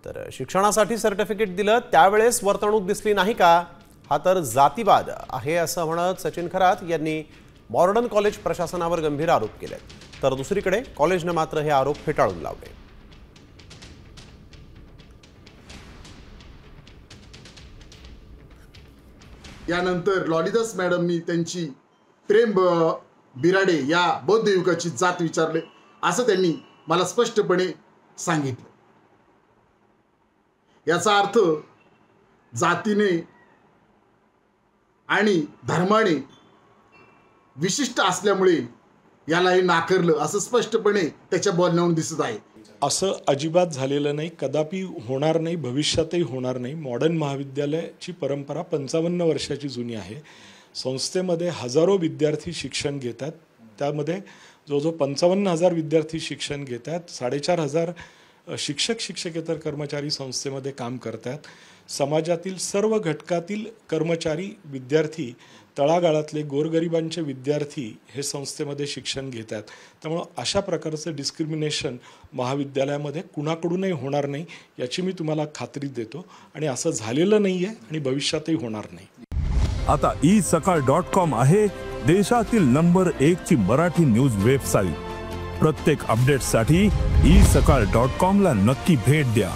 तर शिक्षणासाठी सर्टिफिकेट दिलं त्यावेळेस वर्तणूक दिसली नाही का, हा तर जातीवाद आहे असं म्हणत सचिन खरात यांनी मॉडर्न कॉलेज प्रशासनावर गंभीर आरोप केले। तर दुसरीकडे कॉलेजने मात्र हे आरोप फेटाळून लावले। यानंतर लॉलिदास मॅडमनी त्यांची प्रेम बिराडे या बौद्ध युवकाची जात विचारले असं त्यांनी मला स्पष्टपणे सांगितलं। याचा अर्थ जातीने आणि धर्माने विशिष्ट असल्यामुळे यालाही नाकारलं असं स्पष्टपणे त्याच्या बोलण्यावरून दिसत आहे। असं अजिबात झालेलं नाही, कदापि होणार नाही, भविष्यातही होणार नाही। मॉडर्न महाविद्यालयाची परंपरा 55 वर्षाची जुनी आहे। संस्थेमध्ये हजारो विद्यार्थी शिक्षण घेतात, त्यामध्ये जवळजवळ 55,000 विद्यार्थी शिक्षण घेतात, 4,500 शिक्षक शिक्षकेतर कर्मचारी संस्थेमध्ये काम करतात। समाजातील सर्व घटकातील कर्मचारी विद्यार्थी, तळागाळातले गोरगरिबांचे विद्यार्थी हे संस्थेमध्ये शिक्षण घेतात। त्यामुळे अशा प्रकारचं डिस्क्रिमिनेशन महाविद्यालयामध्ये कुणाकडूनही होणार नाही याची मी तुम्हाला खात्री देतो आणि असं झालेलं नाहीये आणि भविष्यातही होणार नाही। आता isakal.com आहे देशातील नंबर 1 ची मराठी न्यूज वेबसाईट। प्रत्येक अपडेटसाठी isakal.com ला नक्की भेट द्या।